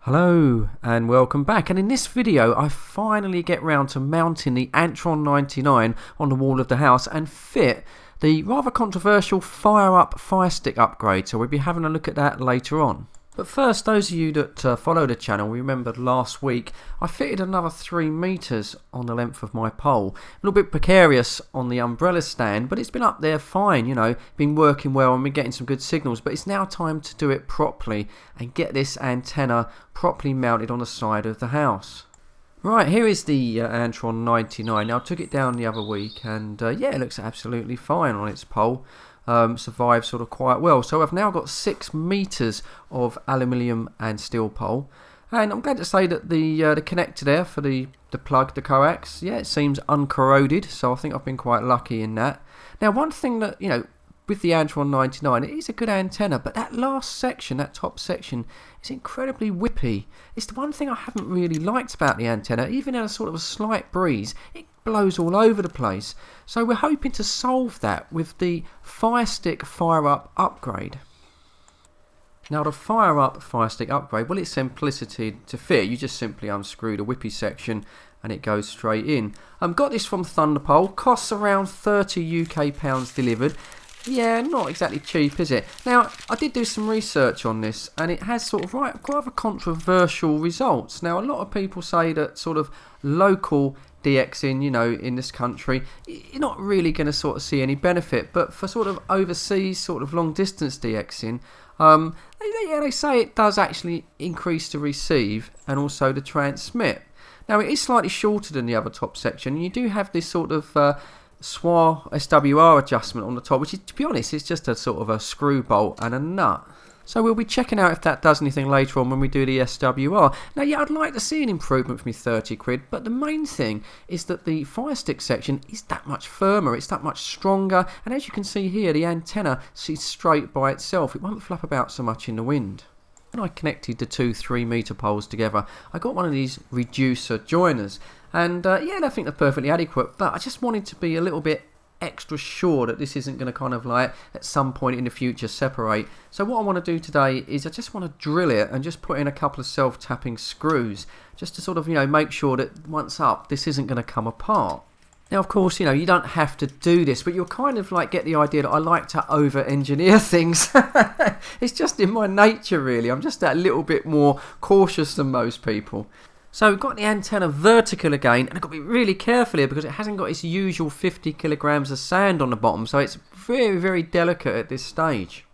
Hello and welcome back, and in this video I finally get round to mounting the Antron 99 on the wall of the house and fit the rather controversial FireUp Firestick upgrade, so we'll be having a look at that later on. But first, those of you that follow the channel, remembered last week I fitted another 3 meters on the length of my pole. A little bit precarious on the umbrella stand, but it's been up there fine, you know, been working well and been getting some good signals. But it's now time to do it properly and get this antenna properly mounted on the side of the house. Right, here is the Antron 99. Now I took it down the other week and yeah, it looks absolutely fine on its pole. Survived sort of quite well. So I've now got 6 meters of aluminium and steel pole, and I'm glad to say that the connector there for the plug, the coax, yeah, it seems uncorroded, so I think I've been quite lucky in that. Now, one thing that, you know, with the Antron 99, it is a good antenna, but that last section, that top section, is incredibly whippy. It's the one thing I haven't really liked about the antenna. Even in a sort of a slight breeze, it blows all over the place. So we're hoping to solve that with the Firestick FireUp upgrade. Now the FireUp Firestick upgrade, well, it's simplicity to fit. You just simply unscrew the whippy section and it goes straight in. Got this from Thunderpole, costs around £30 UK delivered. Yeah, not exactly cheap, is it? Now, I did do some research on this, and it has sort of rather controversial results. Now, a lot of people say that sort of local DXing, you know, in this country, you're not really going to sort of see any benefit. But for sort of overseas, sort of long distance DXing, they say it does actually increase the receive and also the transmit. Now, it is slightly shorter than the other top section. You do have this sort of SWR adjustment on the top, which is, to be honest, it's just a sort of a screw bolt and a nut. So we'll be checking out if that does anything later on when we do the SWR. Now, yeah, I'd like to see an improvement from me 30 quid, but the main thing is that the Firestick section is that much firmer, it's that much stronger, and as you can see here, the antenna sits straight by itself. It won't flap about so much in the wind. When I connected the 2 3-meter poles together, I got one of these reducer joiners, and yeah, I think they're perfectly adequate, but I just wanted to be a little bit extra sure that this isn't going to kind of like at some point in the future separate. So what I want to do today is I just want to drill it and just put in a couple of self-tapping screws just to sort of, you know, make sure that once up this isn't going to come apart. Now, of course, you know, you don't have to do this, but you'll kind of like get the idea that I like to over-engineer things. It's just in my nature, really. I'm just that little bit more cautious than most people. So we've got the antenna vertical again, and I've got to be really careful here because it hasn't got its usual 50 kilograms of sand on the bottom, so it's very, very delicate at this stage.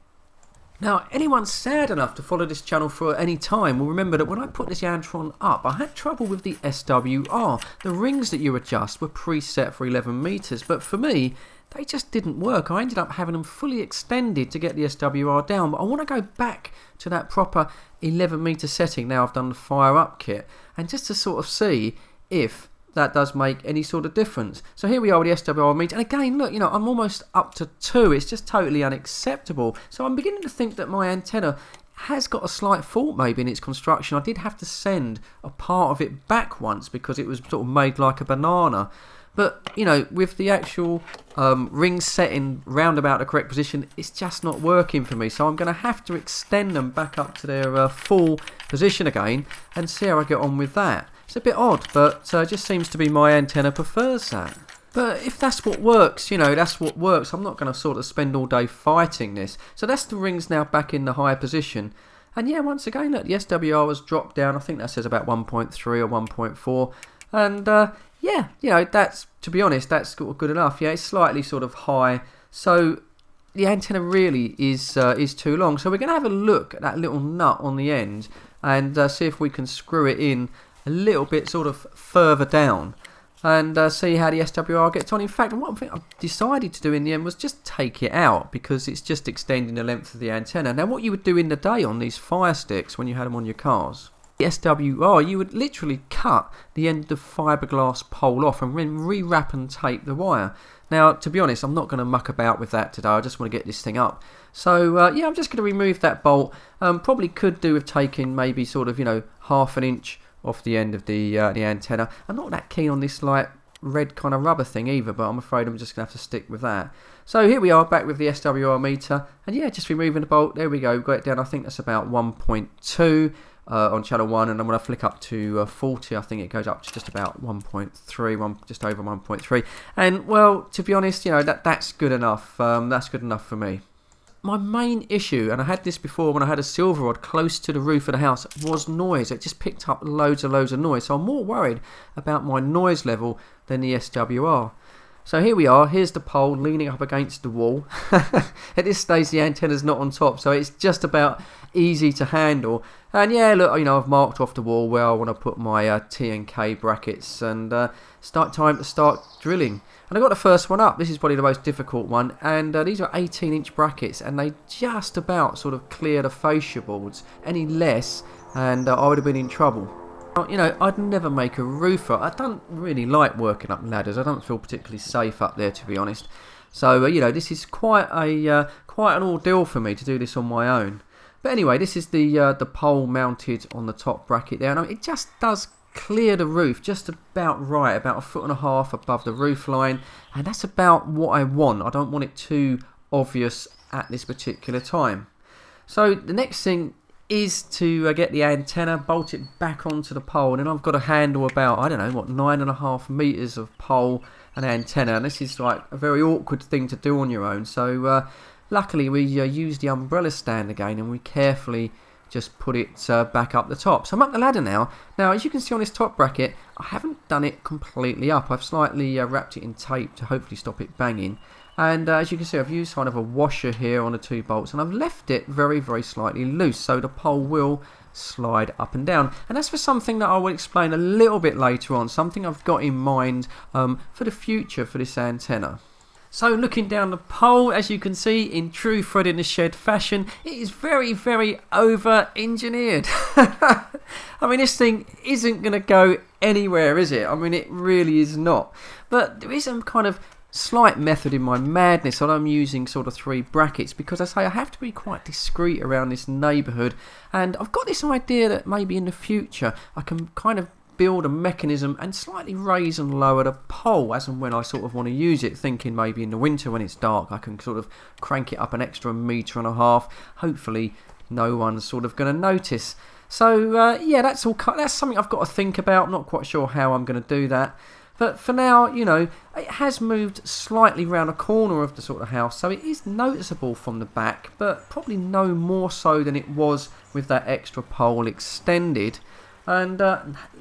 Now, anyone sad enough to follow this channel for any time will remember that when I put this Antron up, I had trouble with the SWR. The rings that you adjust were preset for 11 meters, but for me, they just didn't work. I ended up having them fully extended to get the SWR down, but I want to go back to that proper 11 meter setting now I've done the FireUp kit, and just to sort of see if that does make any sort of difference. So here we are with the SWR meter, and again, look, you know, I'm almost up to 2. It's just totally unacceptable. So I'm beginning to think that my antenna has got a slight fault maybe in its construction. I did have to send a part of it back once because it was sort of made like a banana. But, you know, with the actual rings setting round about the correct position, it's just not working for me. So I'm going to have to extend them back up to their full position again and see how I get on with that. It's a bit odd, but it just seems to be my antenna prefers that. But if that's what works, you know, that's what works. I'm not going to sort of spend all day fighting this. So that's the rings now back in the higher position. And yeah, once again, look, the SWR has dropped down. I think that says about 1.3 or 1.4. And yeah, you know, that's, to be honest, that's good enough. Yeah, it's slightly sort of high. So the antenna really is too long. So we're going to have a look at that little nut on the end and see if we can screw it in a little bit sort of further down and see how the SWR gets on. In fact, what I decided to do in the end was just take it out because it's just extending the length of the antenna. Now, what you would do in the day on these Firesticks when you had them on your cars, the SWR, you would literally cut the end of the fiberglass pole off and then re-wrap and tape the wire. Now, to be honest, I'm not going to muck about with that today. I just want to get this thing up. So, yeah, I'm just going to remove that bolt. Probably could do with taking maybe sort of, you know, ½ inch off the end of the antenna. I'm not that keen on this like red kind of rubber thing either, but I'm afraid I'm just going to have to stick with that. So here we are back with the SWR meter, and yeah, just removing the bolt. There we go, we've got it down. I think that's about 1.2. on channel 1, and then when I flick up to 40, I think it goes up to just about 1.3, just over 1.3. And well, to be honest, you know, that's good enough. That's good enough for me. My main issue, and I had this before when I had a silver rod close to the roof of the house, was noise. It just picked up loads of noise. So I'm more worried about my noise level than the SWR. So here we are, here's the pole leaning up against the wall. At this stage the antenna's not on top, so it's just about easy to handle. And yeah, look, you know, I've marked off the wall where I want to put my T and K brackets, and time to start drilling. And I got the first one up. This is probably the most difficult one, and these are 18-inch brackets, and they just about sort of clear the fascia boards. Any less and I would have been in trouble. You know, I'd never make a roofer. I don't really like working up ladders. I don't feel particularly safe up there, to be honest. So you know, this is quite an ordeal for me to do this on my own. But anyway, this is the pole mounted on the top bracket there, and it just does clear the roof just about right, about 1.5 foot above the roof line, and that's about what I want. I don't want it too obvious at this particular time. So the next thing is to get the antenna, bolt it back onto the pole, and then I've got to handle about, I don't know, what, 9.5 meters of pole and antenna, and this is like a very awkward thing to do on your own. So luckily we used the umbrella stand again, and we carefully just put it back up the top. So I'm up the ladder now. Now, as you can see on this top bracket, I haven't done it completely up. I've slightly wrapped it in tape to hopefully stop it banging. And as you can see, I've used kind of a washer here on the 2 bolts, and I've left it very, very slightly loose, so the pole will slide up and down. And that's for something that I will explain a little bit later on, something I've got in mind for the future for this antenna. So looking down the pole, as you can see, in true Fred in the Shed fashion, it is very, very over-engineered. I mean, this thing isn't going to go anywhere, is it? I mean, it really is not. But there is some kind of slight method in my madness, and I'm using sort of 3 brackets because I say I have to be quite discreet around this neighbourhood, and I've got this idea that maybe in the future I can kind of build a mechanism and slightly raise and lower the pole as and when I sort of want to use it, thinking maybe in the winter when it's dark I can sort of crank it up an extra 1.5 meters. Hopefully no one's sort of going to notice. So yeah, that's something I've got to think about. I'm not quite sure how I'm going to do that. But for now, you know, it has moved slightly round a corner of the sort of house, so it is noticeable from the back, but probably no more so than it was with that extra pole extended. And,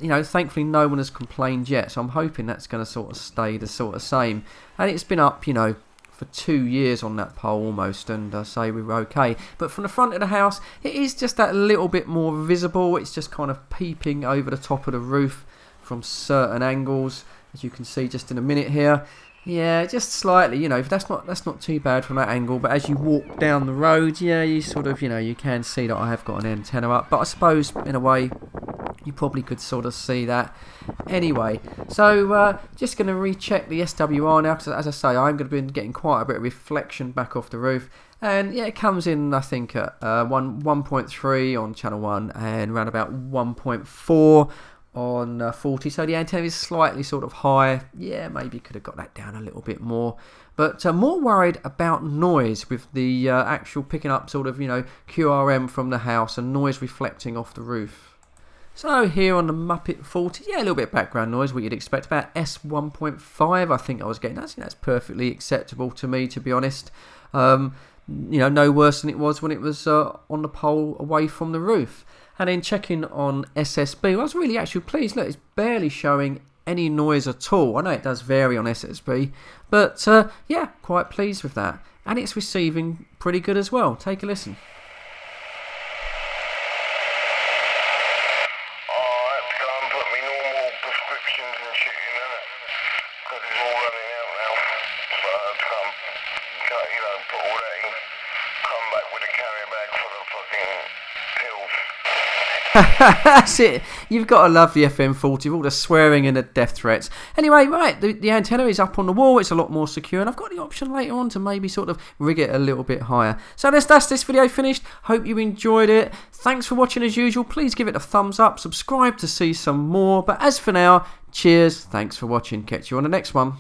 you know, thankfully no one has complained yet, so I'm hoping that's going to sort of stay the sort of same. And it's been up, you know, for 2 years on that pole almost, and say we were okay. But from the front of the house, it is just that little bit more visible. It's just kind of peeping over the top of the roof from certain angles, as you can see just in a minute here. Yeah, just slightly, you know, that's not too bad from that angle, but as you walk down the road, yeah, you sort of, you know, you can see that I have got an antenna up, but I suppose in a way you probably could sort of see that anyway. So just going to recheck the SWR now, because as I say, I'm going to be getting quite a bit of reflection back off the roof, and yeah, it comes in I think at 1.3 on channel 1 and around about 1.4 on 40, so the antenna is slightly sort of high. Yeah, maybe could have got that down a little bit more, but more worried about noise with the actual picking up sort of, you know, QRM from the house and noise reflecting off the roof. So here on the Muppet 40, yeah, a little bit of background noise, what you'd expect, about S1.5 I think I was getting. That's perfectly acceptable to me, to be honest. You know, no worse than it was when it was on the pole away from the roof. And then checking on SSB, I was really actually pleased. Look, it's barely showing any noise at all. I know it does vary on SSB, but yeah, quite pleased with that. And it's receiving pretty good as well. Take a listen. That's it. You've got to love the FM40 with all the swearing and the death threats. Anyway, right, the antenna is up on the wall. It's a lot more secure, and I've got the option later on to maybe sort of rig it a little bit higher. So that's this video finished. Hope you enjoyed it. Thanks for watching as usual. Please give it a thumbs up. Subscribe to see some more. But as for now, cheers. Thanks for watching. Catch you on the next one.